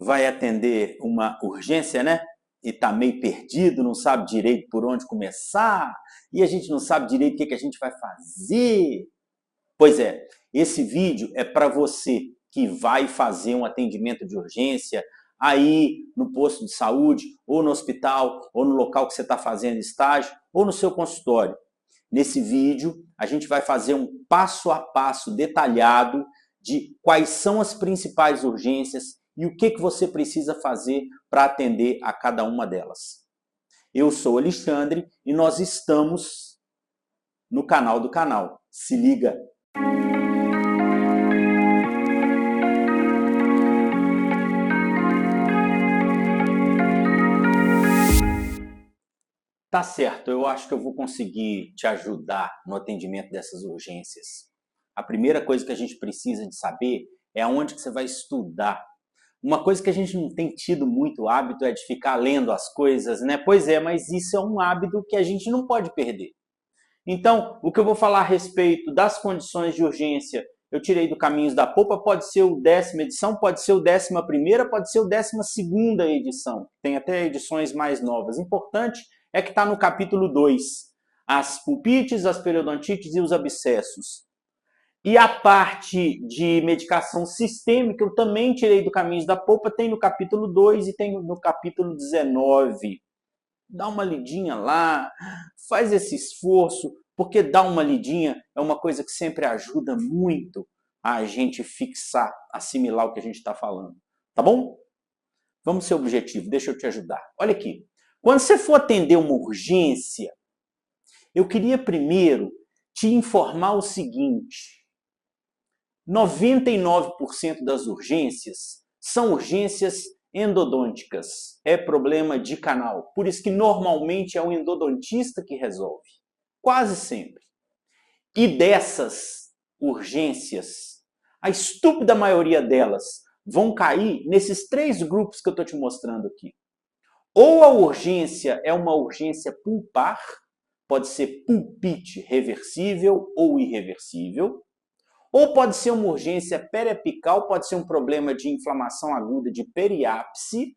vai atender uma urgência, né? E tá meio perdido, não sabe direito por onde começar, e a gente não sabe direito o que a gente vai fazer. Pois é, esse vídeo é para você que vai fazer um atendimento de urgência aí no posto de saúde, ou no hospital, ou no local que você está fazendo estágio, ou no seu consultório. Nesse vídeo, a gente vai fazer um passo a passo detalhado de quais são as principais urgências e o que você precisa fazer para atender a cada uma delas. Eu sou Alexandre e nós estamos no canal do canal. Se liga! Tá certo, eu acho que eu vou conseguir te ajudar no atendimento dessas urgências. A primeira coisa que a gente precisa de saber é aonde que você vai estudar. Uma coisa que a gente não tem tido muito hábito é de ficar lendo as coisas, né? Pois é, mas isso é um hábito que a gente não pode perder. Então, o que eu vou falar a respeito das condições de urgência, eu tirei do Caminhos da Polpa, pode ser o 10ª edição, pode ser o 11ª, pode ser o 12ª edição. Tem até edições mais novas. Importante é que está no capítulo 2. As pulpites, as periodontites e os abscessos. E a parte de medicação sistêmica, eu também tirei do Caminhos da Polpa, tem no capítulo 2 e tem no capítulo 19. Dá uma lidinha lá, faz esse esforço, porque dar uma lidinha é uma coisa que sempre ajuda muito a gente fixar, assimilar o que a gente está falando. Tá bom? Vamos ser objetivo, deixa eu te ajudar. Olha aqui, quando você for atender uma urgência, eu queria primeiro te informar o seguinte: 99% das urgências são urgências endodônticas, é problema de canal. Por isso que normalmente é o endodontista que resolve. Quase sempre. E dessas urgências, a estúpida maioria delas vão cair nesses 3 grupos que eu estou te mostrando aqui. Ou a urgência é uma urgência pulpar, pode ser pulpite reversível ou irreversível. Ou pode ser uma urgência periapical, pode ser um problema de inflamação aguda de periápse,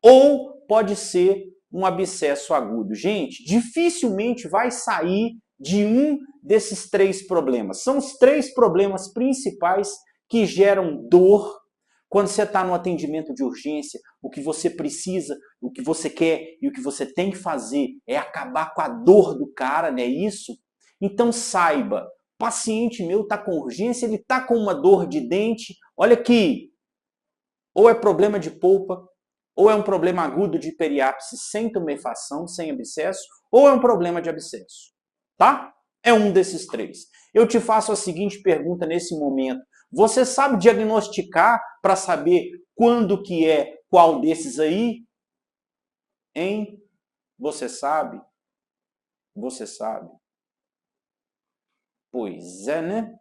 ou pode ser um abscesso agudo. Gente, dificilmente vai sair de um desses 3 problemas. São os 3 problemas principais que geram dor quando você está no atendimento de urgência. O que você precisa, o que você quer e o que você tem que fazer é acabar com a dor do cara, não é isso? Então saiba, paciente meu está com urgência, ele está com uma dor de dente, olha aqui, ou é problema de polpa, ou é um problema agudo de periápse sem tumefação, sem abscesso, ou é um problema de abscesso, tá? É um desses 3. Eu te faço a seguinte pergunta nesse momento: você sabe diagnosticar para saber quando que é qual desses aí? Hein? Você sabe? Você sabe? Pois é, né?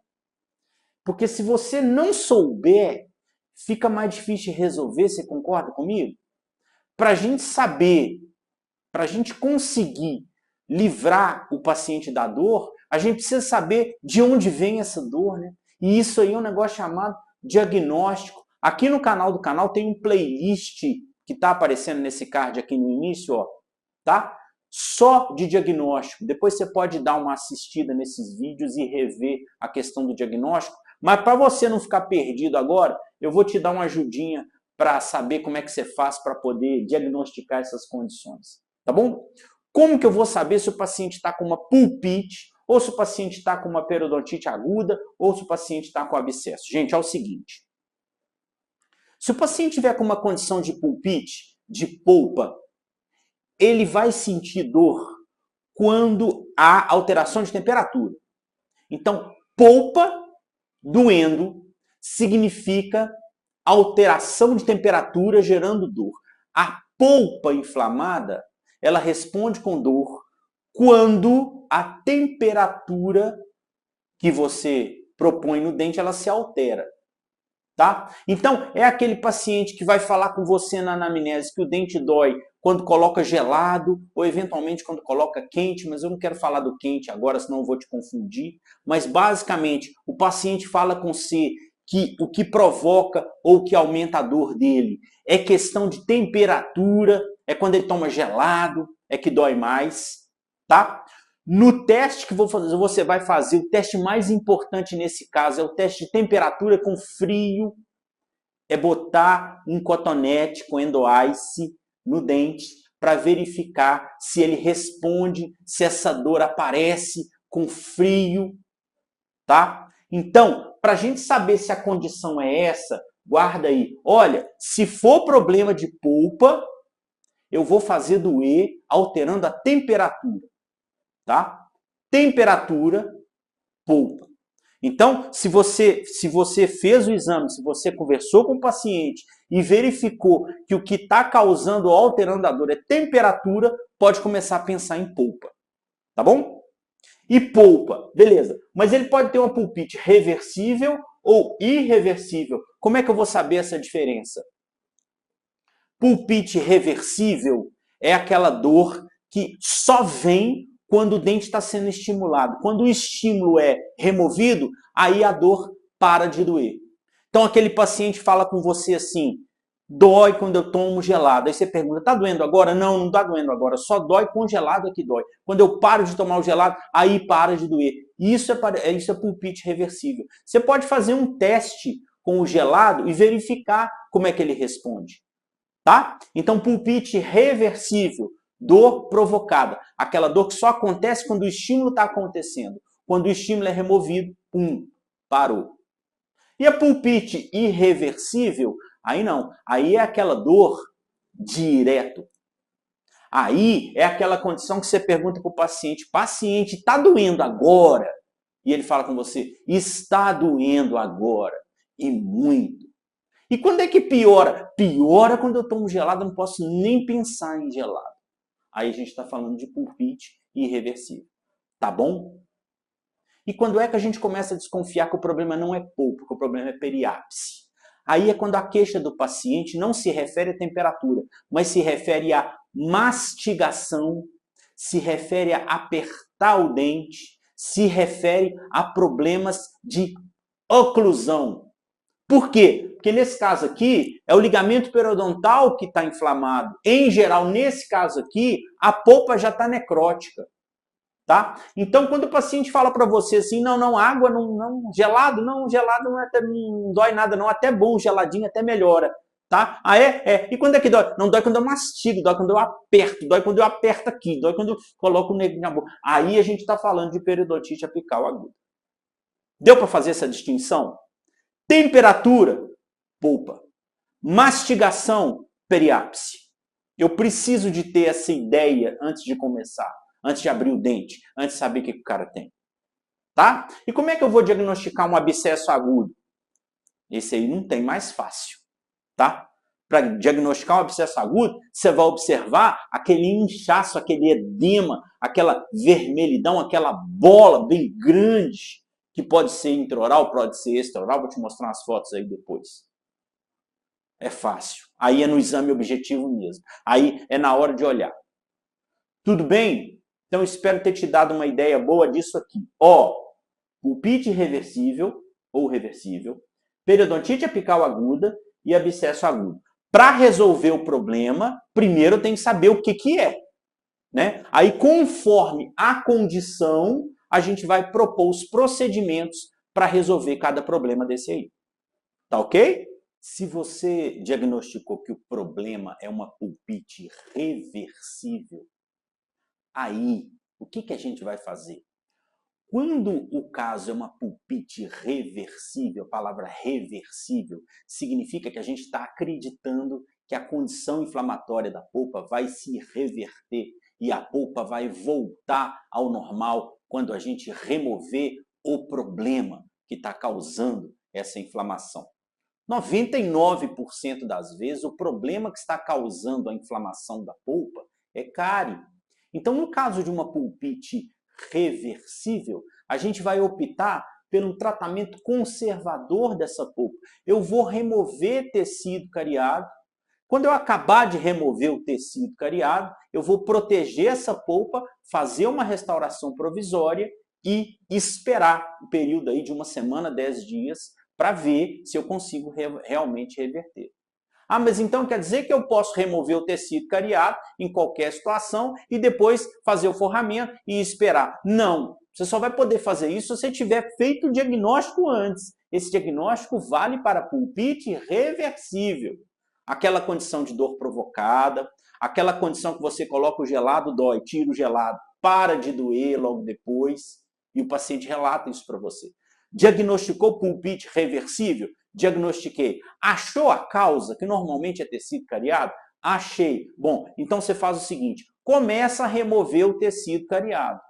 Porque se você não souber, fica mais difícil de resolver, você concorda comigo? Para a gente saber, para a gente conseguir livrar o paciente da dor, a gente precisa saber de onde vem essa dor, né? E isso aí é um negócio chamado diagnóstico. Aqui no canal do canal tem um playlist que está aparecendo nesse card aqui no início, ó, tá? Só de diagnóstico. Depois você pode dar uma assistida nesses vídeos e rever a questão do diagnóstico. Mas para você não ficar perdido agora, eu vou te dar uma ajudinha para saber como é que você faz para poder diagnosticar essas condições. Tá bom? Como que eu vou saber se o paciente está com uma pulpite, ou se o paciente está com uma periodontite aguda, ou se o paciente está com abscesso? Gente, é o seguinte. Se o paciente tiver com uma condição de pulpite, de polpa, ele vai sentir dor quando há alteração de temperatura. Então, polpa doendo significa alteração de temperatura gerando dor. A polpa inflamada, ela responde com dor quando a temperatura que você propõe no dente, ela se altera. Tá? Então, é aquele paciente que vai falar com você na anamnese que o dente dói quando coloca gelado ou eventualmente quando coloca quente, mas eu não quero falar do quente agora, senão eu vou te confundir. Mas basicamente, o paciente fala com você o que provoca ou que aumenta a dor dele é questão de temperatura, é quando ele toma gelado, é que dói mais, tá? No teste que você vai fazer, o teste mais importante nesse caso é o teste de temperatura com frio, é botar um cotonete com endoice no dente para verificar se ele responde, se essa dor aparece com frio, tá? Então, para a gente saber se a condição é essa, guarda aí. Olha, se for problema de polpa, eu vou fazer doer alterando a temperatura, tá? Temperatura, polpa. Então, se você fez o exame, se você conversou com o paciente e verificou que o que está causando ou alterando a dor é temperatura, pode começar a pensar em polpa, tá bom? E polpa, beleza. Mas ele pode ter uma pulpite reversível ou irreversível. Como é que eu vou saber essa diferença? Pulpite reversível é aquela dor que só vem quando o dente está sendo estimulado. Quando o estímulo é removido, aí a dor para de doer. Então aquele paciente fala com você assim, dói quando eu tomo gelado. Aí você pergunta, tá doendo agora? Não, não tá doendo agora, só dói congelado é que dói. Quando eu paro de tomar o gelado, aí para de doer. Isso é pulpite reversível. Você pode fazer um teste com o gelado e verificar como é que ele responde. Tá? Então, pulpite reversível, dor provocada. Aquela dor que só acontece quando o estímulo está acontecendo. Quando o estímulo é removido, parou. E a pulpite irreversível, aí não. Aí é aquela dor direto. Aí é aquela condição que você pergunta para o paciente, está doendo agora? E ele fala com você, está doendo agora. E muito. E quando é que piora? Piora quando eu tomo gelado, eu não posso nem pensar em gelado. Aí a gente está falando de pulpite irreversível. Tá bom? E quando é que a gente começa a desconfiar que o problema não é polpa, que o problema é periápse? Aí é quando a queixa do paciente não se refere à temperatura, mas se refere à mastigação, se refere a apertar o dente, se refere a problemas de oclusão. Por quê? Porque nesse caso aqui, é o ligamento periodontal que está inflamado. Em geral, nesse caso aqui, a polpa já está necrótica. Tá? Então, quando o paciente fala para você assim, não, água, não, gelado não dói nada, não, até bom, geladinho até melhora. Tá? Ah, é? E quando é que dói? Não dói quando eu mastigo, dói quando eu aperto, dói quando eu aperto aqui, dói quando eu coloco o negro na boca. Aí a gente está falando de periodontite apical aguda. Deu para fazer essa distinção? Temperatura, polpa. Mastigação, periápse. Eu preciso de ter essa ideia antes de começar, antes de abrir o dente, antes de saber o que o cara tem. Tá? E como é que eu vou diagnosticar um abscesso agudo? Esse aí não tem mais fácil. Tá? Para diagnosticar um abscesso agudo, você vai observar aquele inchaço, aquele edema, aquela vermelhidão, aquela bola bem grande, que pode ser intraoral, pode ser extraoral, vou te mostrar umas fotos aí depois. É fácil. Aí é no exame objetivo mesmo. Aí é na hora de olhar. Tudo bem? Então espero ter te dado uma ideia boa disso aqui. Pulpite reversível ou reversível, periodontite apical aguda e abscesso agudo. Para resolver o problema, primeiro eu tenho que saber o que é. Né? Aí, conforme a condição, a gente vai propor os procedimentos para resolver cada problema desse aí. Tá ok? Se você diagnosticou que o problema é uma pulpite reversível, aí o que a gente vai fazer? Quando o caso é uma pulpite reversível, a palavra reversível significa que a gente está acreditando que a condição inflamatória da polpa vai se reverter e a polpa vai voltar ao normal quando a gente remover o problema que está causando essa inflamação. 99% das vezes, o problema que está causando a inflamação da polpa é cárie. Então, no caso de uma pulpite reversível, a gente vai optar pelo tratamento conservador dessa polpa. Eu vou remover tecido cariado. Quando eu acabar de remover o tecido cariado, eu vou proteger essa polpa, fazer uma restauração provisória e esperar um período aí de 1 semana, 10 dias, para ver se eu consigo realmente reverter. Ah, mas então quer dizer que eu posso remover o tecido cariado em qualquer situação e depois fazer o forramento e esperar. Não, você só vai poder fazer isso se você tiver feito o diagnóstico antes. Esse diagnóstico vale para pulpite reversível. Aquela condição de dor provocada, aquela condição que você coloca o gelado, dói, tira o gelado, para de doer logo depois, e o paciente relata isso para você. Diagnosticou pulpite reversível? Diagnostiquei. Achou a causa, que normalmente é tecido cariado? Achei. Bom, então você faz o seguinte, começa a remover o tecido cariado.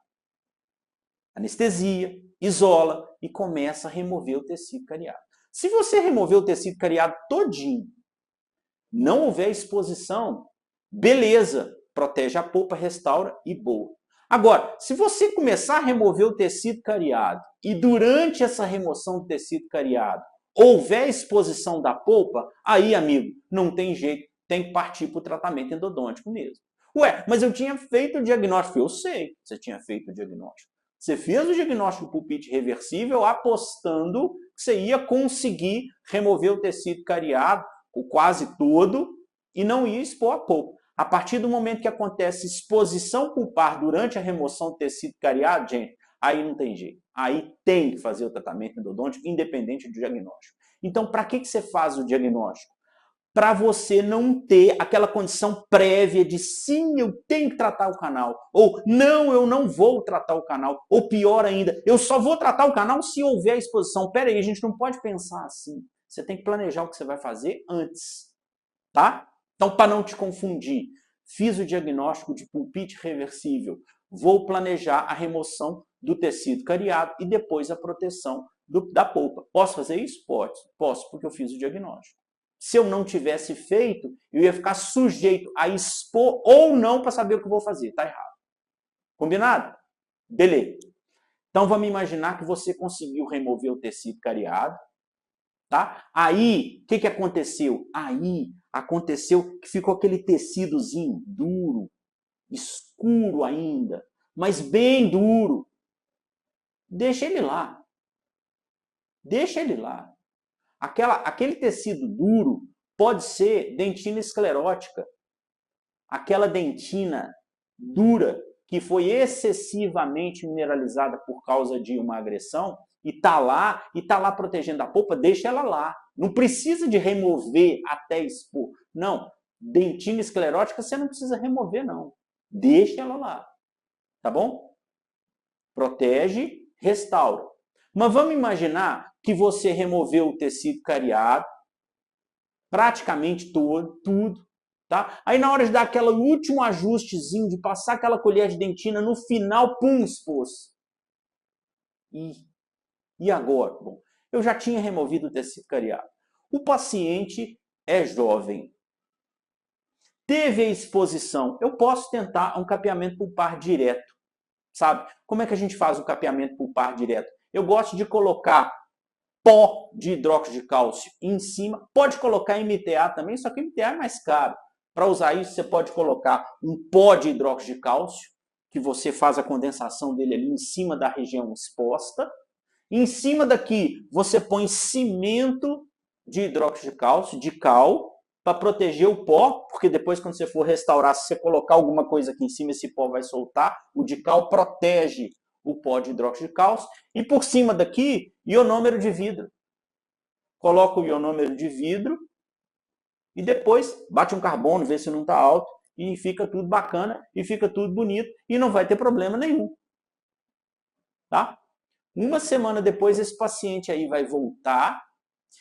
Anestesia, isola e começa a remover o tecido cariado. Se você remover o tecido cariado todinho, não houver exposição, beleza, protege a polpa, restaura e boa. Agora, se você começar a remover o tecido cariado e durante essa remoção do tecido cariado houver exposição da polpa, aí, amigo, não tem jeito, tem que partir para o tratamento endodôntico mesmo. Ué, mas eu tinha feito o diagnóstico. Eu sei, você tinha feito o diagnóstico. Você fez o diagnóstico pulpite reversível apostando que você ia conseguir remover o tecido cariado, o quase todo, e não ia expor a polpa. A partir do momento que acontece exposição pulpar durante a remoção do tecido cariado, gente, aí não tem jeito. Aí tem que fazer o tratamento endodôntico, independente do diagnóstico. Então, para que você faz o diagnóstico? Para você não ter aquela condição prévia de sim, eu tenho que tratar o canal, ou não, eu não vou tratar o canal, ou pior ainda, eu só vou tratar o canal se houver exposição. Pera aí, a gente não pode pensar assim. Você tem que planejar o que você vai fazer antes, tá? Então, para não te confundir, fiz o diagnóstico de pulpite reversível, vou planejar a remoção do tecido cariado e depois a proteção da polpa. Posso fazer isso? Posso, porque eu fiz o diagnóstico. Se eu não tivesse feito, eu ia ficar sujeito a expor ou não para saber o que eu vou fazer. Tá errado. Combinado? Beleza. Então vamos imaginar que você conseguiu remover o tecido cariado, tá? Aí, o que aconteceu? Aí aconteceu que ficou aquele tecidozinho duro, escuro ainda, mas bem duro. Deixa ele lá. Deixa ele lá. Aquele tecido duro pode ser dentina esclerótica. Aquela dentina dura que foi excessivamente mineralizada por causa de uma agressão e tá lá protegendo a polpa, deixa ela lá. Não precisa de remover até expor. Não, dentina esclerótica você não precisa remover não. Deixa ela lá. Tá bom? Protege, restaura. Mas vamos imaginar que você removeu o tecido cariado, praticamente todo, tudo, tá? Aí na hora de dar aquele último ajustezinho, de passar aquela colher de dentina, no final, pum, expôs. E agora? Bom, eu já tinha removido o tecido cariado. O paciente é jovem. Teve a exposição. Eu posso tentar um capeamento pulpar direto, sabe? Como é que a gente faz o capeamento pulpar direto? Eu gosto de colocar pó de hidróxido de cálcio em cima. Pode colocar MTA também, só que MTA é mais caro. Para usar isso, você pode colocar um pó de hidróxido de cálcio, que você faz a condensação dele ali em cima da região exposta. Em cima daqui, você põe cimento de hidróxido de cálcio, de cal, para proteger o pó, porque depois quando você for restaurar, se você colocar alguma coisa aqui em cima, esse pó vai soltar. O de cal protege o pó de hidróxido de cálcio. E por cima daqui, ionômero de vidro. Coloca o ionômero de vidro e depois bate um carbono, vê se não está alto, e fica tudo bacana, e fica tudo bonito, e não vai ter problema nenhum. Tá? Uma semana depois, esse paciente aí vai voltar,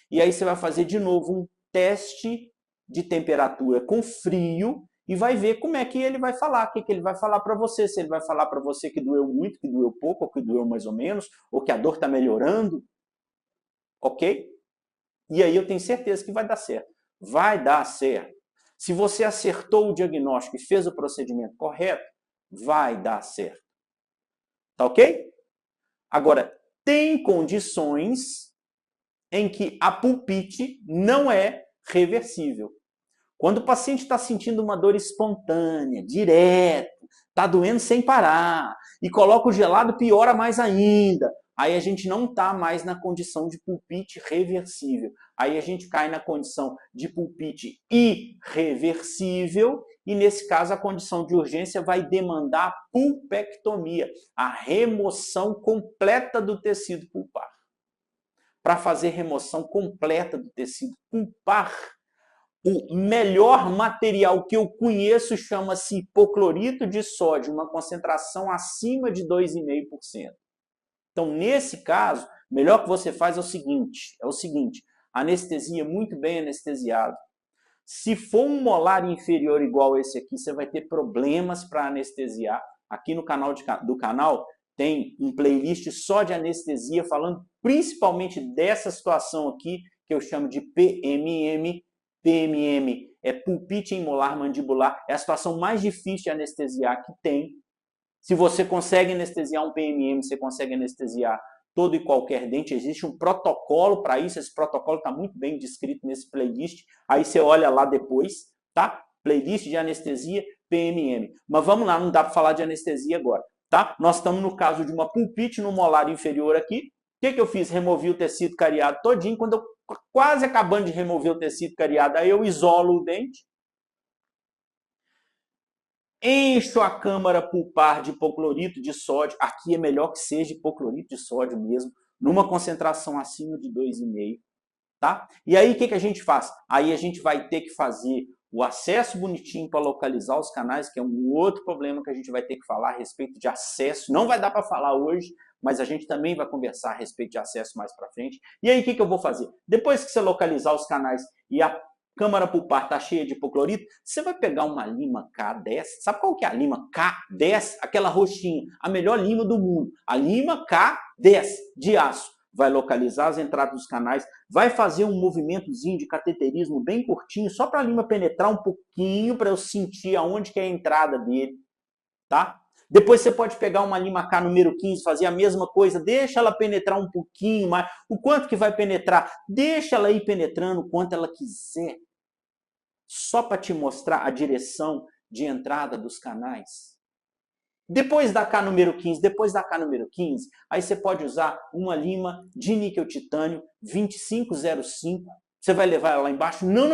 e aí você vai fazer de novo um teste de temperatura com frio, e vai ver como é que ele vai falar, o que ele vai falar para você, se ele vai falar para você que doeu muito, que doeu pouco, ou que doeu mais ou menos, ou que a dor está melhorando, ok? E aí eu tenho certeza que vai dar certo. Vai dar certo. Se você acertou o diagnóstico e fez o procedimento correto, vai dar certo. Tá ok? Agora, tem condições em que a pulpite não é reversível. Quando o paciente está sentindo uma dor espontânea, direto, está doendo sem parar, e coloca o gelado, piora mais ainda. aí a gente não está mais na condição de pulpite reversível. Aí a gente cai na condição de pulpite irreversível e, nesse caso, a condição de urgência vai demandar pulpectomia, a remoção completa do tecido pulpar. Para fazer remoção completa do tecido pulpar, o melhor material que eu conheço chama-se hipoclorito de sódio, uma concentração acima de 2,5%. Então, nesse caso, o melhor que você faz é o seguinte, anestesia muito bem anestesiado. Se for um molar inferior igual esse aqui, você vai ter problemas para anestesiar. Aqui no canal do canal tem um playlist só de anestesia, falando principalmente dessa situação aqui, que eu chamo de PMM. PMM é pulpite molar mandibular, é a situação mais difícil de anestesiar que tem. Se você consegue anestesiar um PMM, você consegue anestesiar todo e qualquer dente. Existe um protocolo para isso, esse protocolo está muito bem descrito nesse playlist. Aí você olha lá depois, tá? Playlist de anestesia, PMM. Mas vamos lá, não dá para falar de anestesia agora, tá? Nós estamos no caso de uma pulpite no molar inferior aqui. O que eu fiz? Removi o tecido cariado todinho. Quando eu quase acabando de remover o tecido cariado, aí eu isolo o dente. Encho a câmara pulpar de hipoclorito de sódio. Aqui é melhor que seja hipoclorito de sódio mesmo, numa concentração acima de 2,5, tá? E aí o que a gente faz? Aí a gente vai ter que fazer o acesso bonitinho para localizar os canais, que é um outro problema que a gente vai ter que falar a respeito de acesso. Não vai dar para falar hoje, mas a gente também vai conversar a respeito de acesso mais para frente. E aí o que eu vou fazer? Depois que você localizar os canais e a câmara pulpar está cheia de hipoclorito, você vai pegar uma lima K10. Sabe qual que é a lima K10? Aquela roxinha, a melhor lima do mundo. A lima K10 de aço. Vai localizar as entradas dos canais, vai fazer um movimentozinho de cateterismo bem curtinho, só para a lima penetrar um pouquinho, para eu sentir aonde que é a entrada dele, tá? Depois você pode pegar uma lima K número 15, fazer a mesma coisa, deixa ela penetrar um pouquinho mais. O quanto que vai penetrar? Deixa ela ir penetrando o quanto ela quiser. Só para te mostrar a direção de entrada dos canais. Depois da K número 15, aí você pode usar uma lima de níquel titânio 2505. Você vai levar ela lá embaixo? Não.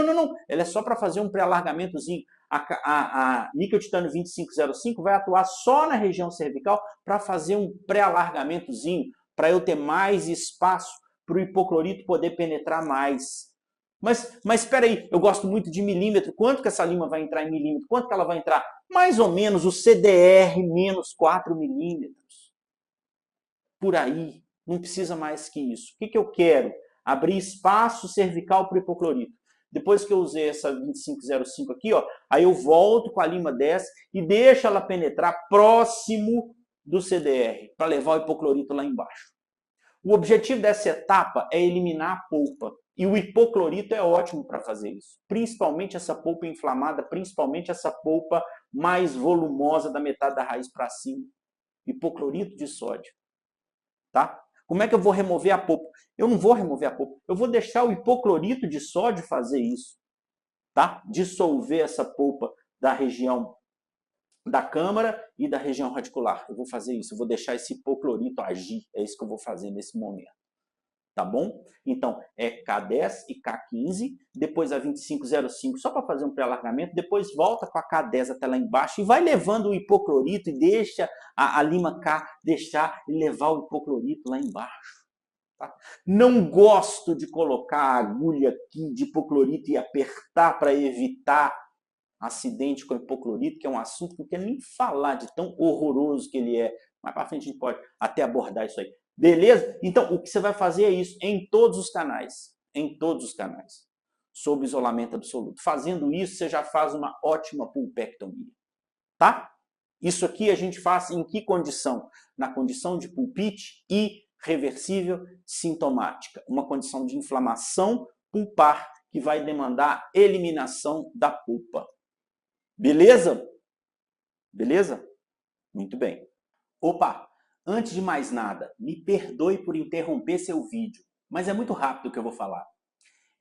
Ela é só para fazer um pré-alargamentozinho. A níquel titânio 2505 vai atuar só na região cervical para fazer um pré-alargamentozinho, para eu ter mais espaço para o hipoclorito poder penetrar mais. Mas espera aí, eu gosto muito de milímetro. Quanto que essa lima vai entrar em milímetro? Quanto que ela vai entrar? Mais ou menos o CDR menos 4 milímetros. Por aí. Não precisa mais que isso. O que eu quero? Abrir espaço cervical para o hipoclorito. Depois que eu usei essa 2505 aqui, ó, aí eu volto com a lima 10 e deixo ela penetrar próximo do CDR, para levar o hipoclorito lá embaixo. O objetivo dessa etapa é eliminar a polpa. E o hipoclorito é ótimo para fazer isso. Principalmente essa polpa inflamada, principalmente essa polpa mais volumosa da metade da raiz para cima. Hipoclorito de sódio. Tá? Como é que eu vou remover a polpa? Eu não vou remover a polpa. Eu vou deixar o hipoclorito de sódio fazer isso. Tá? Dissolver essa polpa da região da câmara e da região radicular. Eu vou fazer isso. Eu vou deixar esse hipoclorito agir. É isso que eu vou fazer nesse momento. Tá bom? Então, é K10 e K15, depois a 2505 só para fazer um pré-alargamento, depois volta com a K10 até lá embaixo e vai levando o hipoclorito e deixa a lima K deixar e levar o hipoclorito lá embaixo. Tá? Não gosto de colocar a agulha aqui de hipoclorito e apertar para evitar acidente com hipoclorito, que é um assunto que eu não quero nem falar de tão horroroso que ele é. Mais para frente a gente pode até abordar isso aí. Beleza? Então, o que você vai fazer é isso em todos os canais. Em todos os canais. Sob isolamento absoluto. Fazendo isso, você já faz uma ótima pulpectomia. Tá? Isso aqui a gente faz em que condição? Na condição de pulpite irreversível sintomática. Uma condição de inflamação pulpar que vai demandar eliminação da pulpa. Beleza? Beleza? Muito bem. Opa! Antes de mais nada, me perdoe por interromper seu vídeo, mas é muito rápido o que eu vou falar.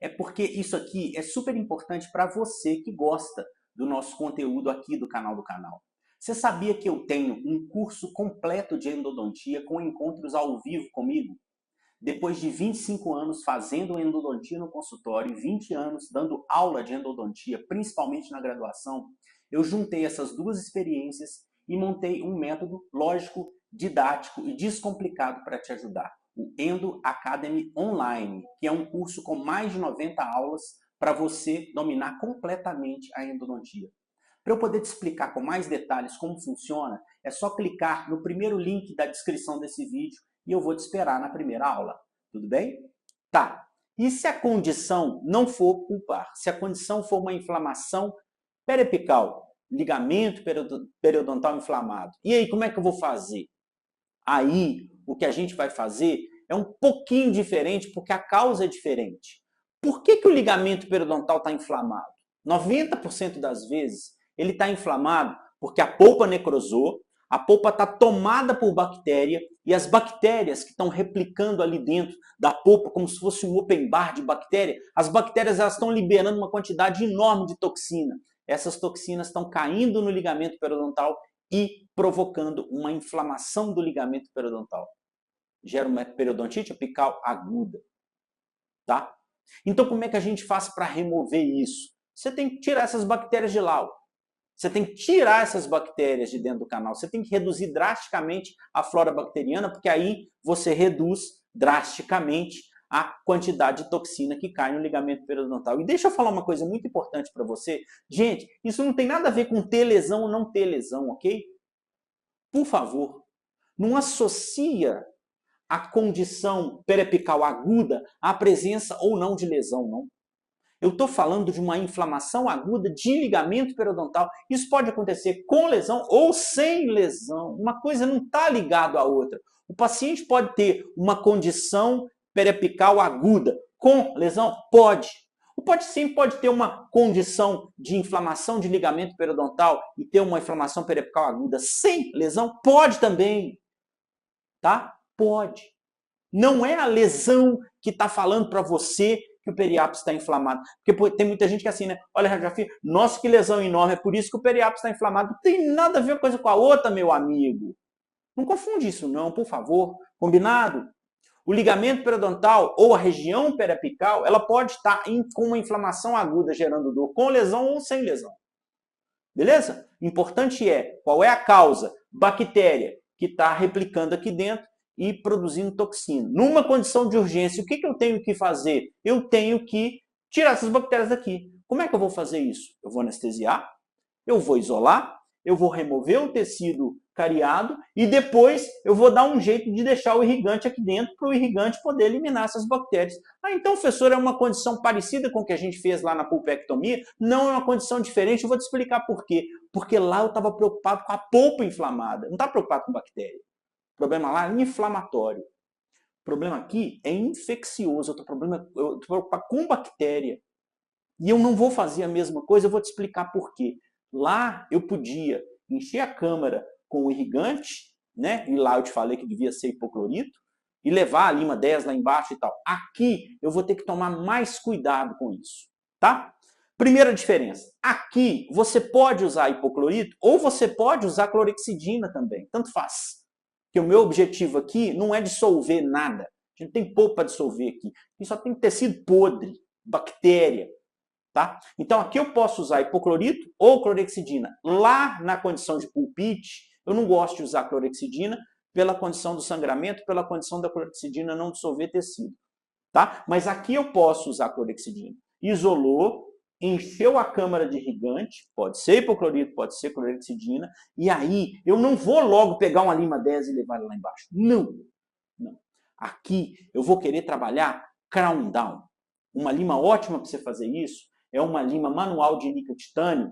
É porque isso aqui é super importante para você que gosta do nosso conteúdo aqui do canal. Você sabia que eu tenho um curso completo de endodontia com encontros ao vivo comigo? Depois de 25 anos fazendo endodontia no consultório e 20 anos dando aula de endodontia, principalmente na graduação, eu juntei essas duas experiências e montei um método lógico, didático e descomplicado para te ajudar. O Endo Academy Online, que é um curso com mais de 90 aulas para você dominar completamente a endodontia. Para eu poder te explicar com mais detalhes como funciona, é só clicar no primeiro link da descrição desse vídeo e eu vou te esperar na primeira aula. Tudo bem? Tá. E se a condição não for pulpar? Se a condição for uma inflamação periapical, ligamento periodontal inflamado, e aí como é que eu vou fazer? Aí o que a gente vai fazer é um pouquinho diferente porque a causa é diferente. Por que o ligamento periodontal está inflamado? 90% das vezes ele está inflamado porque a polpa necrosou, a polpa está tomada por bactéria e as bactérias que estão replicando ali dentro da polpa, como se fosse um open bar de bactéria, as bactérias elas estão liberando uma quantidade enorme de toxina. Essas toxinas estão caindo no ligamento periodontal e provocando uma inflamação do ligamento periodontal. Gera uma periodontite apical aguda. Tá? Então, como é que a gente faz para remover isso? Você tem que tirar essas bactérias de lá. Você tem que tirar essas bactérias de dentro do canal. Você tem que reduzir drasticamente a flora bacteriana, porque aí você reduz drasticamente a quantidade de toxina que cai no ligamento periodontal. E deixa eu falar uma coisa muito importante para você. Gente, isso não tem nada a ver com ter lesão ou não ter lesão, ok? Por favor, não associa a condição periapical aguda à presença ou não de lesão, não. Eu estou falando de uma inflamação aguda de ligamento periodontal. Isso pode acontecer com lesão ou sem lesão. Uma coisa não está ligada à outra. O paciente pode ter uma condição periapical aguda com lesão? Pode. O paciente pode ter uma condição de inflamação de ligamento periodontal e ter uma inflamação periapical aguda sem lesão? Pode também. Tá? Pode. Não é a lesão que está falando para você que o periápice está inflamado. Porque tem muita gente que é assim, né? Olha, Radiografia, nossa, que lesão enorme, é por isso que o periápice está inflamado. Não tem nada a ver uma coisa com a outra, meu amigo. Não confunde isso não, por favor. Combinado? O ligamento periodontal ou a região periapical, ela pode estar com uma inflamação aguda, gerando dor, com lesão ou sem lesão. Beleza? Importante é, qual é a causa? Bactéria que está replicando aqui dentro e produzindo toxina. Numa condição de urgência, o que eu tenho que fazer? Eu tenho que tirar essas bactérias daqui. Como é que eu vou fazer isso? Eu vou anestesiar, eu vou isolar, eu vou remover o tecido cariado e depois eu vou dar um jeito de deixar o irrigante aqui dentro para o irrigante poder eliminar essas bactérias. Ah, então, professor, é uma condição parecida com o que a gente fez lá na pulpectomia? Não, é uma condição diferente, eu vou te explicar por quê. Porque lá eu estava preocupado com a polpa inflamada, não estava preocupado com bactéria. O problema lá é inflamatório. O problema aqui é infeccioso, eu estou preocupado com bactéria. E eu não vou fazer a mesma coisa, eu vou te explicar por quê. Lá eu podia encher a câmara com o irrigante, né? E lá eu te falei que devia ser hipoclorito, e levar a lima 10 lá embaixo e tal. Aqui eu vou ter que tomar mais cuidado com isso, tá? Primeira diferença. Aqui você pode usar hipoclorito ou você pode usar clorexidina também, tanto faz. Porque o meu objetivo aqui não é dissolver nada. A gente não tem pouco para dissolver aqui. Aqui só tem tecido podre, bactéria. Tá? Então aqui eu posso usar hipoclorito ou clorexidina. Lá na condição de pulpite, eu não gosto de usar clorexidina pela condição do sangramento, pela condição da clorexidina não dissolver tecido. Tá? Mas aqui eu posso usar clorexidina. Isolou, encheu a câmara de irrigante, pode ser hipoclorito, pode ser clorexidina, e aí eu não vou logo pegar uma lima 10 e levar ela lá embaixo. Não. Não. Aqui eu vou querer trabalhar crown down. Uma lima ótima para você fazer isso é uma lima manual de níquel titânio,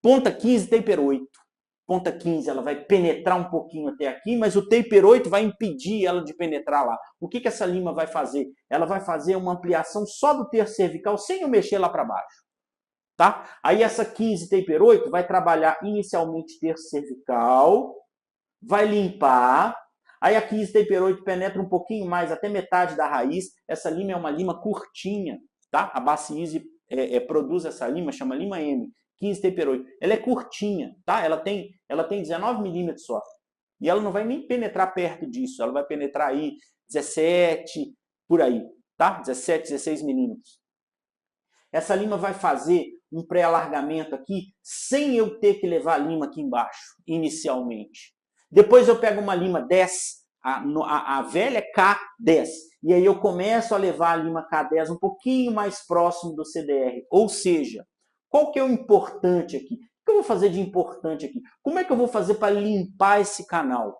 ponta 15, taper 8. Ponta 15 ela vai penetrar um pouquinho até aqui, mas o taper 8 vai impedir ela de penetrar lá. O que essa lima vai fazer? Ela vai fazer uma ampliação só do terço cervical sem eu mexer lá para baixo. Tá? Aí essa 15 taper 8 vai trabalhar inicialmente terço cervical, vai limpar. Aí a 15 taper 8 penetra um pouquinho mais, até metade da raiz. Essa lima é uma lima curtinha. Tá? A Baciese produz essa lima, chama lima M, 15 taperoide. Ela é curtinha, tá? Ela tem 19 milímetros só. E ela não vai nem penetrar perto disso. Ela vai penetrar aí 17, por aí, tá? 17, 16 milímetros. Essa lima vai fazer um pré-alargamento aqui sem eu ter que levar a lima aqui embaixo, inicialmente. Depois eu pego uma lima 10, a velha K10, e aí eu começo a levar a lima K10 um pouquinho mais próximo do CDR. Ou seja, qual que é o importante aqui? O que eu vou fazer de importante aqui? Como é que eu vou fazer para limpar esse canal?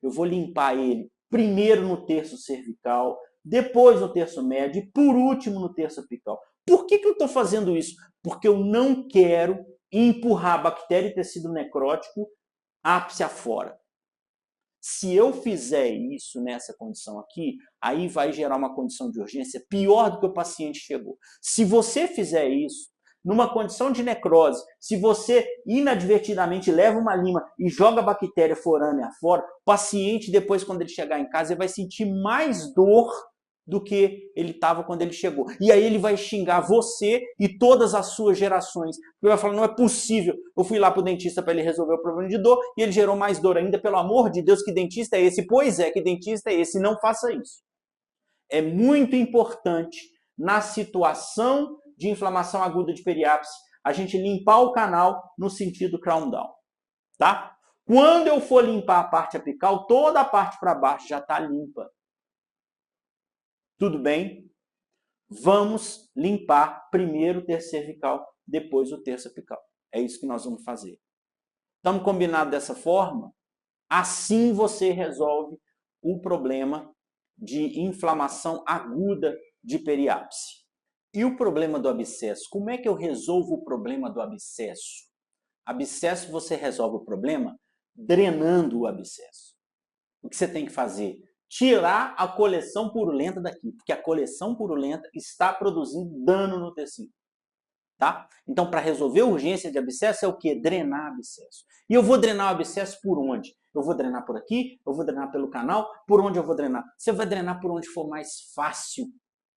Eu vou limpar ele primeiro no terço cervical, depois no terço médio e por último no terço apical. Por que eu estou fazendo isso? Porque eu não quero empurrar bactéria e tecido necrótico ápice afora. Se eu fizer isso nessa condição aqui, aí vai gerar uma condição de urgência pior do que o paciente chegou. Se você fizer isso, numa condição de necrose, se você inadvertidamente leva uma lima e joga a bactéria forânea fora, o paciente depois, quando ele chegar em casa, ele vai sentir mais dor do que ele estava quando ele chegou. E aí ele vai xingar você e todas as suas gerações. Ele vai falar, não é possível, eu fui lá para o dentista para ele resolver o problema de dor e ele gerou mais dor ainda, pelo amor de Deus, que dentista é esse? Pois é, que dentista é esse? Não faça isso. É muito importante, na situação de inflamação aguda de periápse, a gente limpar o canal no sentido crown down, tá? Quando eu for limpar a parte apical, toda a parte para baixo já está limpa. Tudo bem? Vamos limpar primeiro o terço cervical, depois o terço apical. É isso que nós vamos fazer. Estamos combinados dessa forma? Assim você resolve o problema de inflamação aguda de periápse. E o problema do abscesso? Como é que eu resolvo o problema do abscesso? Abscesso, você resolve o problema drenando o abscesso. O que você tem que fazer? Tirar a coleção purulenta daqui, porque a coleção purulenta está produzindo dano no tecido. Tá? Então, para resolver a urgência de abscesso é o quê? Drenar abscesso. E eu vou drenar o abscesso por onde? Eu vou drenar por aqui, eu vou drenar pelo canal, por onde eu vou drenar? Você vai drenar por onde for mais fácil.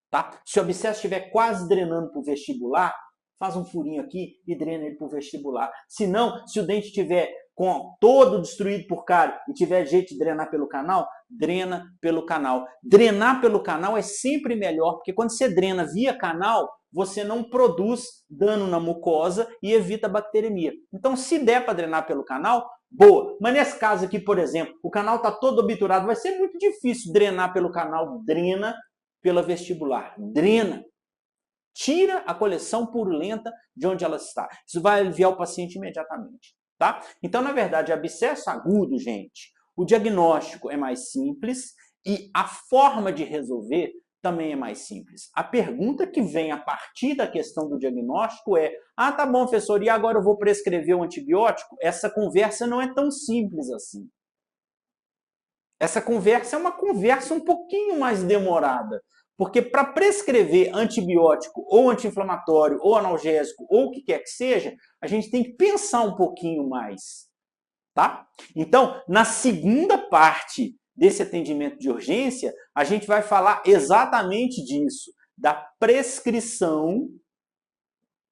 Tá? Se o abscesso estiver quase drenando para o vestibular, faz um furinho aqui e drena ele para o vestibular. Se não, se o dente estiver todo destruído por cárie e tiver jeito de drenar pelo canal, drena pelo canal. Drenar pelo canal é sempre melhor, porque quando você drena via canal, você não produz dano na mucosa e evita a bacteremia. Então, se der para drenar pelo canal, boa. Mas nesse caso aqui, por exemplo, o canal está todo obturado, vai ser muito difícil drenar pelo canal. Drena pela vestibular. Drena. Tira a coleção purulenta de onde ela está. Isso vai aliviar o paciente imediatamente. Tá? Então, na verdade, abscesso agudo, gente, o diagnóstico é mais simples e a forma de resolver também é mais simples. A pergunta que vem a partir da questão do diagnóstico é: ah, tá bom, professor, e agora eu vou prescrever um antibiótico? Essa conversa não é tão simples assim. Essa conversa é uma conversa um pouquinho mais demorada. Porque para prescrever antibiótico, ou anti-inflamatório, ou analgésico, ou o que quer que seja, a gente tem que pensar um pouquinho mais. Tá? Então, na segunda parte desse atendimento de urgência, a gente vai falar exatamente disso, da prescrição,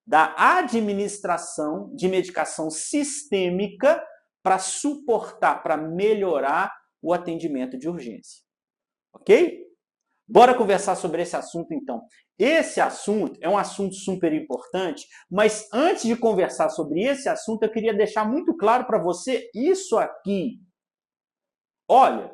da administração de medicação sistêmica para suportar, para melhorar o atendimento de urgência. Ok? Bora conversar sobre esse assunto, então. Esse assunto é um assunto super importante, mas antes de conversar sobre esse assunto, eu queria deixar muito claro para você isso aqui. Olha,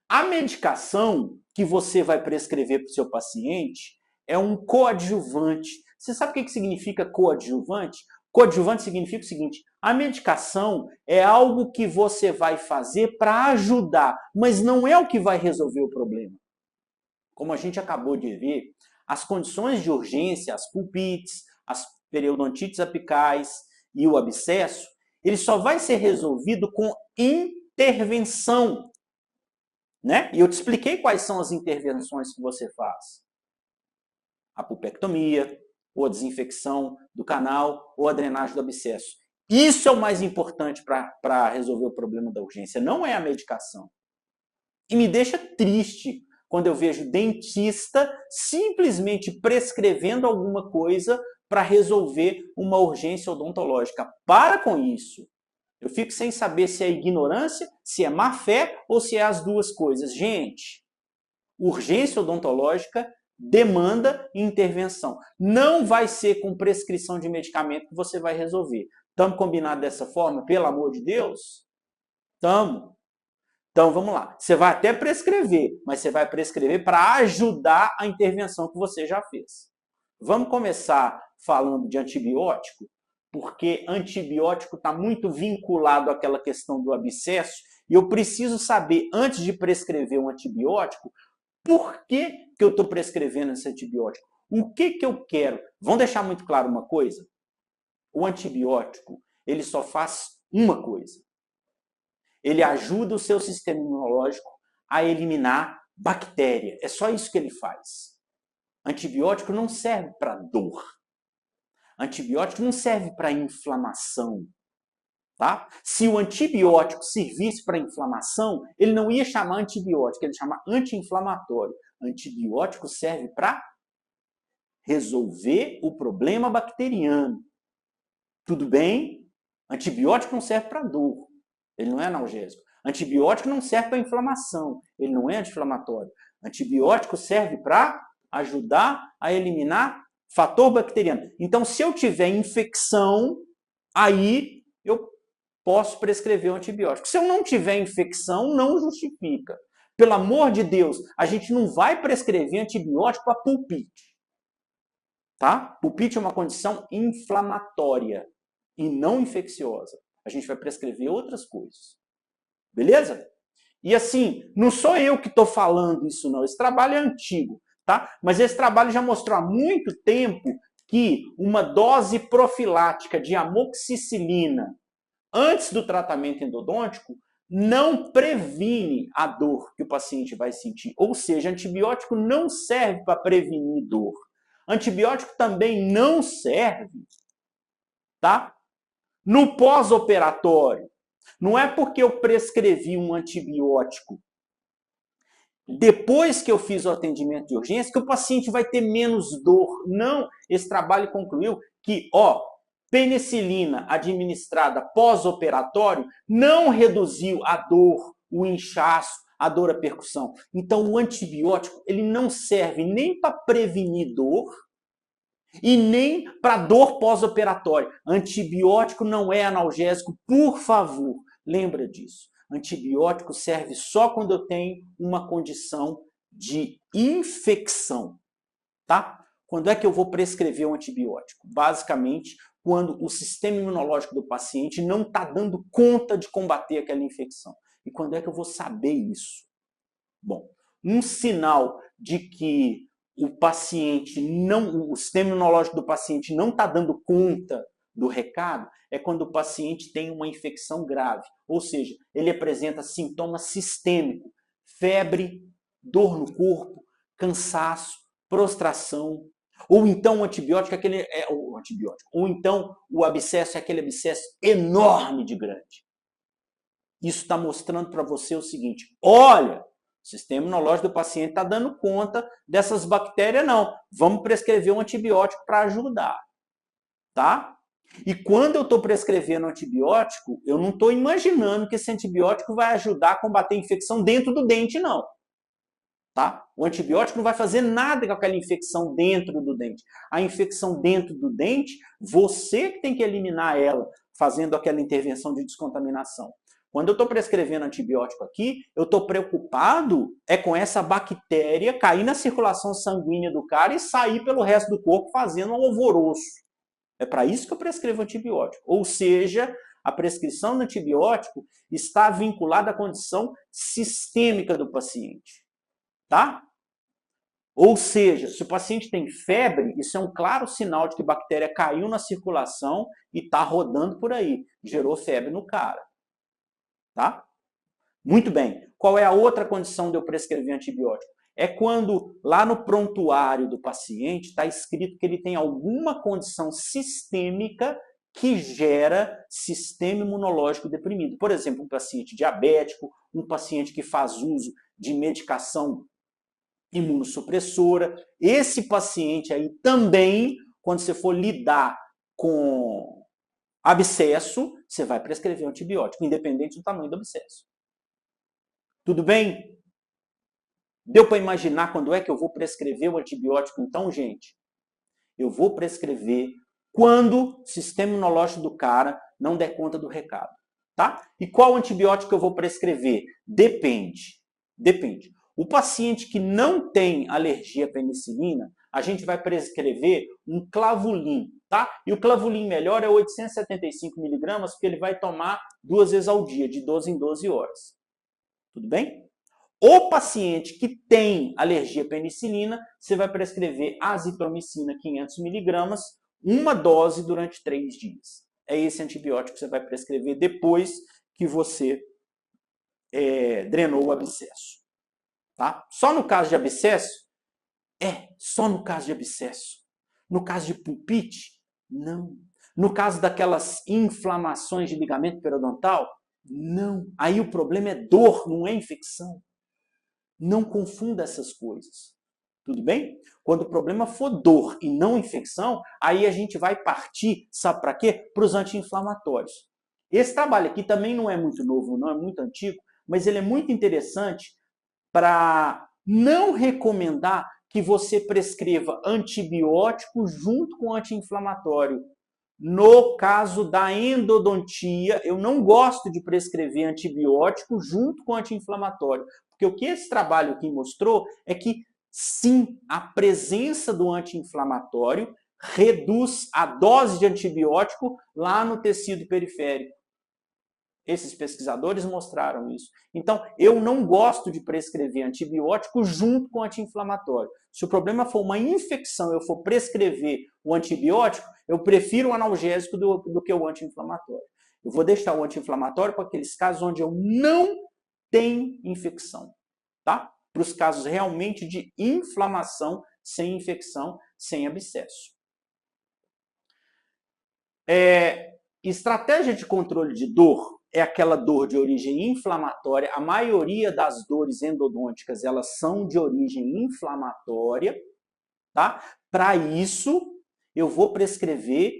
a medicação que você vai prescrever para o seu paciente é um coadjuvante. Você sabe o que significa coadjuvante? Coadjuvante significa o seguinte: a medicação é algo que você vai fazer para ajudar, mas não é o que vai resolver o problema. Como a gente acabou de ver, as condições de urgência, as pulpites, as periodontites apicais e o abscesso, ele só vai ser resolvido com intervenção. Né? E eu te expliquei quais são as intervenções que você faz. A pulpectomia, ou a desinfecção do canal, ou a drenagem do abscesso. Isso é o mais importante para resolver o problema da urgência, não é a medicação. E me deixa triste quando eu vejo dentista simplesmente prescrevendo alguma coisa para resolver uma urgência odontológica. Para com isso. Eu fico sem saber se é ignorância, se é má fé ou se é as duas coisas. Gente, urgência odontológica demanda intervenção. Não vai ser com prescrição de medicamento que você vai resolver. Estamos combinados dessa forma, pelo amor de Deus? Estamos. Então vamos lá. Você vai até prescrever, mas você vai prescrever para ajudar a intervenção que você já fez. Vamos começar falando de antibiótico, porque antibiótico está muito vinculado àquela questão do abscesso, e eu preciso saber, antes de prescrever um antibiótico, por que eu estou prescrevendo esse antibiótico? O que eu quero? Vamos deixar muito claro uma coisa? O antibiótico, ele só faz uma coisa. Ele ajuda o seu sistema imunológico a eliminar bactéria. É só isso que ele faz. Antibiótico não serve para dor. Antibiótico não serve para inflamação. Tá? Se o antibiótico servisse para inflamação, ele não ia chamar antibiótico, ele ia chamar anti-inflamatório. Antibiótico serve para resolver o problema bacteriano. Tudo bem? Antibiótico não serve para dor. Ele não é analgésico. Antibiótico não serve para inflamação. Ele não é anti-inflamatório. Antibiótico serve para ajudar a eliminar fator bacteriano. Então, se eu tiver infecção, aí eu posso prescrever um antibiótico. Se eu não tiver infecção, não justifica. Pelo amor de Deus, a gente não vai prescrever antibiótico para pulpite. Tá? Pulpite é uma condição inflamatória e não infecciosa. A gente vai prescrever outras coisas. Beleza? E assim, não sou eu que estou falando isso não. Esse trabalho é antigo, tá? Mas esse trabalho já mostrou há muito tempo que uma dose profilática de amoxicilina antes do tratamento endodôntico não previne a dor que o paciente vai sentir. Ou seja, antibiótico não serve para prevenir dor. Antibiótico também não serve, tá? No pós-operatório. Não é porque eu prescrevi um antibiótico depois que eu fiz o atendimento de urgência que o paciente vai ter menos dor. Não, esse trabalho concluiu que, penicilina administrada pós-operatório não reduziu a dor, o inchaço, a dor, a percussão. Então, o antibiótico ele não serve nem para prevenir dor e nem para dor pós-operatória. Antibiótico não é analgésico, por favor, lembra disso. Antibiótico serve só quando eu tenho uma condição de infecção, tá? Quando é que eu vou prescrever um antibiótico? Basicamente, quando o sistema imunológico do paciente não está dando conta de combater aquela infecção. E quando é que eu vou saber isso? Bom, um sinal de que o sistema imunológico do paciente não está dando conta do recado é quando o paciente tem uma infecção grave. Ou seja, ele apresenta sintomas sistêmicos, febre, dor no corpo, cansaço, prostração, ou então ou então o abscesso é aquele abscesso enorme de grande. Isso está mostrando para você o seguinte: olha, o sistema imunológico do paciente está dando conta dessas bactérias, não. Vamos prescrever um antibiótico para ajudar, tá? E quando eu estou prescrevendo antibiótico, eu não estou imaginando que esse antibiótico vai ajudar a combater a infecção dentro do dente, não. Tá? O antibiótico não vai fazer nada com aquela infecção dentro do dente. A infecção dentro do dente, você que tem que eliminar ela, fazendo aquela intervenção de descontaminação. Quando eu estou prescrevendo antibiótico aqui, eu estou preocupado com essa bactéria cair na circulação sanguínea do cara e sair pelo resto do corpo fazendo um alvoroço. É para isso que eu prescrevo antibiótico. Ou seja, a prescrição do antibiótico está vinculada à condição sistêmica do paciente. Tá? Ou seja, se o paciente tem febre, isso é um claro sinal de que a bactéria caiu na circulação e está rodando por aí. Gerou febre no cara. Tá? Muito bem. Qual é a outra condição de eu prescrever antibiótico? É quando lá no prontuário do paciente está escrito que ele tem alguma condição sistêmica que gera sistema imunológico deprimido. Por exemplo, um paciente diabético, um paciente que faz uso de medicação imunossupressora. Esse paciente aí também quando você for lidar com abscesso, você vai prescrever um antibiótico, independente do tamanho do abscesso. Tudo bem? Deu para imaginar quando é que eu vou prescrever o antibiótico então, gente? Eu vou prescrever quando o sistema imunológico do cara não der conta do recado, tá? E qual antibiótico eu vou prescrever? Depende. Depende. O paciente que não tem alergia à penicilina, a gente vai prescrever um clavulin, tá? E o clavulin melhor é 875 miligramas, porque ele vai tomar 2 vezes ao dia, de 12 em 12 horas. Tudo bem? O paciente que tem alergia à penicilina, você vai prescrever azitromicina 500 miligramas, uma dose durante 3 dias. É esse antibiótico que você vai prescrever depois que você drenou o abscesso. Tá? Só no caso de abscesso? Só no caso de abscesso. No caso de pulpite? Não. No caso daquelas inflamações de ligamento periodontal? Não. Aí o problema é dor, não é infecção. Não confunda essas coisas. Tudo bem? Quando o problema for dor e não infecção, aí a gente vai partir, sabe para quê? Para os anti-inflamatórios. Esse trabalho aqui também não é muito novo, não é muito antigo, mas ele é muito interessante para não recomendar que você prescreva antibiótico junto com anti-inflamatório. No caso da endodontia, eu não gosto de prescrever antibiótico junto com anti-inflamatório, porque o que esse trabalho aqui mostrou é que, sim, a presença do anti-inflamatório reduz a dose de antibiótico lá no tecido periférico. Esses pesquisadores mostraram isso. Então, eu não gosto de prescrever antibiótico junto com anti-inflamatório. Se o problema for uma infecção e eu for prescrever o antibiótico, eu prefiro o analgésico do que o anti-inflamatório. Eu vou deixar o anti-inflamatório para aqueles casos onde eu não tenho infecção, tá? Para os casos realmente de inflamação, sem infecção, sem abscesso. Estratégia de controle de dor é aquela dor de origem inflamatória. A maioria das dores endodônticas, elas são de origem inflamatória, tá? Para isso, eu vou prescrever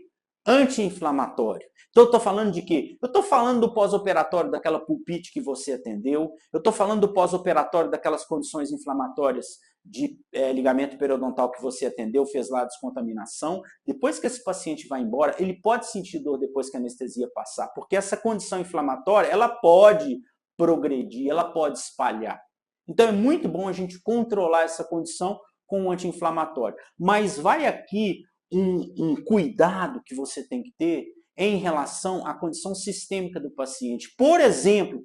anti-inflamatório. Então, eu estou falando de quê? Eu estou falando do pós-operatório daquela pulpite que você atendeu, eu estou falando do pós-operatório daquelas condições inflamatórias de ligamento periodontal que você atendeu, fez lá a descontaminação. Depois que esse paciente vai embora, ele pode sentir dor depois que a anestesia passar, porque essa condição inflamatória, ela pode progredir, ela pode espalhar. Então, é muito bom a gente controlar essa condição com um anti-inflamatório. Mas vai aqui um cuidado que você tem que ter em relação à condição sistêmica do paciente. Por exemplo,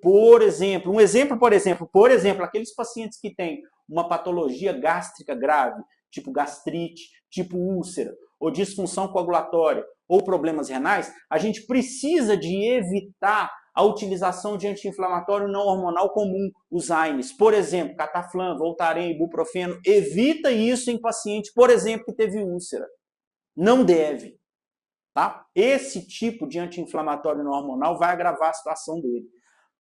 aqueles pacientes que têm uma patologia gástrica grave, tipo gastrite, tipo úlcera, ou disfunção coagulatória, ou problemas renais, a gente precisa de evitar a utilização de anti-inflamatório não hormonal comum, os AINES. Por exemplo, cataflam, Voltaren, ibuprofeno. Evita isso em paciente, por exemplo, que teve úlcera. Não deve. Tá? Esse tipo de anti-inflamatório não hormonal vai agravar a situação dele.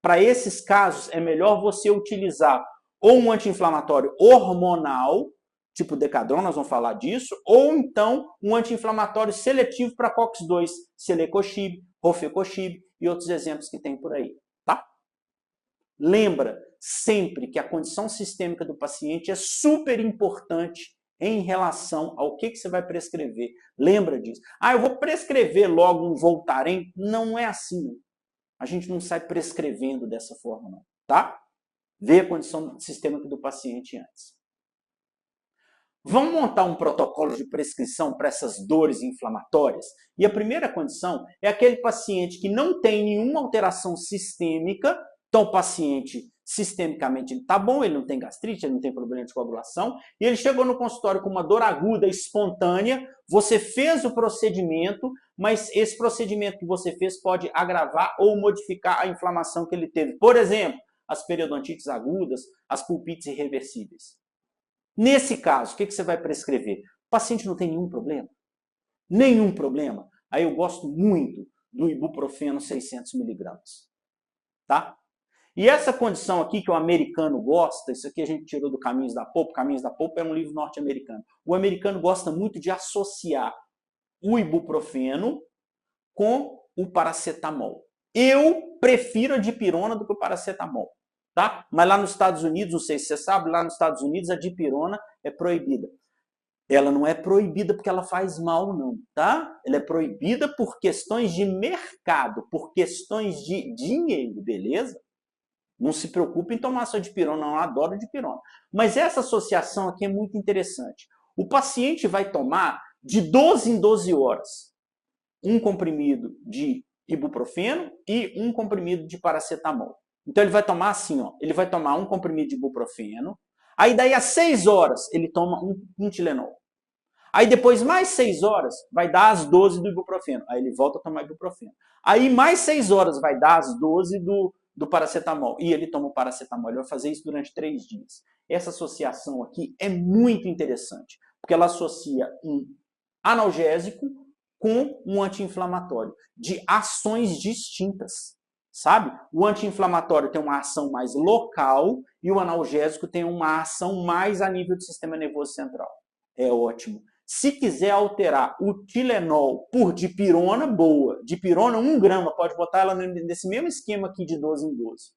Para esses casos, é melhor você utilizar ou um anti-inflamatório hormonal, tipo Decadron, nós vamos falar disso, ou então um anti-inflamatório seletivo para COX-2, Celecoxib, Rofecoxib e outros exemplos que tem por aí. Tá? Lembra sempre que a condição sistêmica do paciente é super importante em relação ao que você vai prescrever. Lembra disso. Eu vou prescrever logo um Voltaren. Não é assim, não. A gente não sai prescrevendo dessa forma, não. Tá? Vê a condição sistêmica do paciente antes. Vamos montar um protocolo de prescrição para essas dores inflamatórias? E a primeira condição é aquele paciente que não tem nenhuma alteração sistêmica. Então, o paciente sistemicamente ele está bom, ele não tem gastrite, ele não tem problema de coagulação, e ele chegou no consultório com uma dor aguda espontânea, você fez o procedimento, mas esse procedimento que você fez pode agravar ou modificar a inflamação que ele teve. Por exemplo, as periodontites agudas, as pulpites irreversíveis. Nesse caso, o que você vai prescrever? O paciente não tem nenhum problema? Nenhum problema? Aí eu gosto muito do ibuprofeno 600 miligramas. Tá? E essa condição aqui que o americano gosta, isso aqui a gente tirou do Caminhos da Polpa. Caminhos da Polpa é um livro norte-americano. O americano gosta muito de associar o ibuprofeno com o paracetamol. Eu prefiro a dipirona do que o paracetamol, tá? Mas lá nos Estados Unidos, não sei se você sabe, lá nos Estados Unidos a dipirona é proibida. Ela não é proibida porque ela faz mal, não, tá? Ela é proibida por questões de mercado, por questões de dinheiro, beleza? Não se preocupe em tomar sua dipirona, eu adoro dipirona. Mas essa associação aqui é muito interessante. O paciente vai tomar de 12 em 12 horas um comprimido de ibuprofeno e um comprimido de paracetamol. Então ele vai tomar assim, ó, ele vai tomar um comprimido de ibuprofeno, aí daí às 6 horas ele toma um Tilenol. Aí depois mais 6 horas vai dar as 12 do ibuprofeno, aí ele volta a tomar ibuprofeno. Aí mais 6 horas vai dar as 12 do paracetamol, e ele toma o paracetamol, ele vai fazer isso durante 3 dias. Essa associação aqui é muito interessante, porque ela associa um analgésico com um anti-inflamatório, de ações distintas, sabe? O anti-inflamatório tem uma ação mais local e o analgésico tem uma ação mais a nível do sistema nervoso central. É ótimo. Se quiser alterar o Tilenol por dipirona, boa. Dipirona, 1 grama, pode botar ela nesse mesmo esquema aqui de 12 em 12.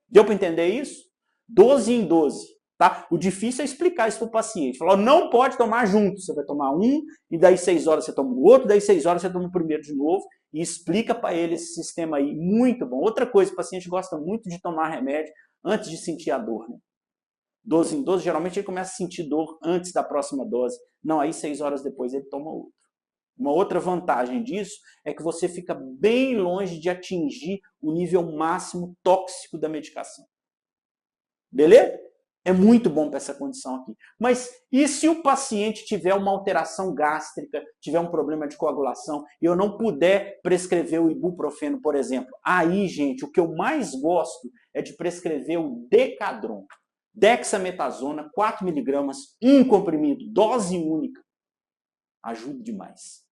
Deu para entender isso? 12 em 12. Tá? O difícil é explicar isso para o paciente. Falar, não pode tomar junto. Você vai tomar um, e daí 6 horas você toma o outro, daí 6 horas você toma o primeiro de novo, e explica para ele esse sistema aí. Muito bom. Outra coisa, o paciente gosta muito de tomar remédio antes de sentir a dor. Né? 12 em 12, geralmente ele começa a sentir dor antes da próxima dose. Não, aí 6 horas depois ele toma outro. Uma outra vantagem disso é que você fica bem longe de atingir o nível máximo tóxico da medicação. Beleza? É muito bom para essa condição aqui. Mas e se o paciente tiver uma alteração gástrica, tiver um problema de coagulação, e eu não puder prescrever o ibuprofeno, por exemplo? Aí, gente, o que eu mais gosto é de prescrever o Decadron. Dexametasona, 4 mg, um comprimido, dose única. Ajuda demais.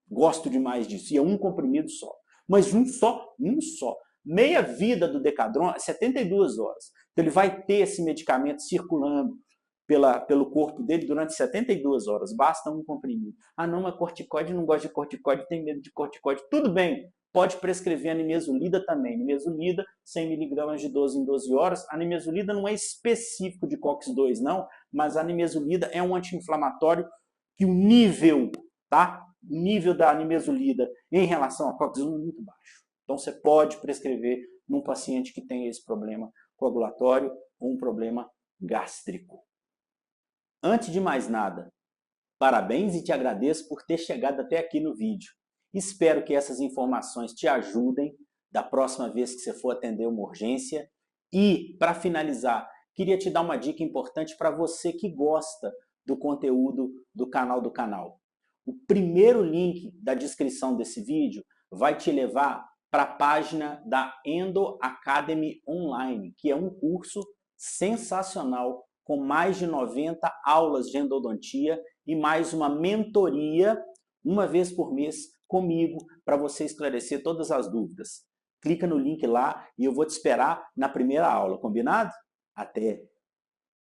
Gosto demais disso. E é um comprimido só. Mas um só. Meia vida do Decadron é 72 horas. Então ele vai ter esse medicamento circulando pelo corpo dele durante 72 horas. Basta um comprimido. Ah, não, mas corticoide, não gosta de corticoide, tem medo de corticoide. Tudo bem. Pode prescrever a nimesulida também. Nimesulida, 100 mg de 12 em 12 horas. A nimesulida não é específico de COX-2, não, mas a nimesulida é um anti-inflamatório que o nível, tá? O nível da nimesulida em relação a COX-1 é muito baixo. Então você pode prescrever num paciente que tem esse problema coagulatório ou um problema gástrico. Antes de mais nada, parabéns e te agradeço por ter chegado até aqui no vídeo. Espero que essas informações te ajudem da próxima vez que você for atender uma urgência. E, para finalizar, queria te dar uma dica importante para você que gosta do conteúdo do canal. O primeiro link da descrição desse vídeo vai te levar para a página da Endo Academy Online, que é um curso sensacional com mais de 90 aulas de endodontia e mais uma mentoria uma vez por mês comigo para você esclarecer todas as dúvidas. Clica no link lá e eu vou te esperar na primeira aula, combinado? Até!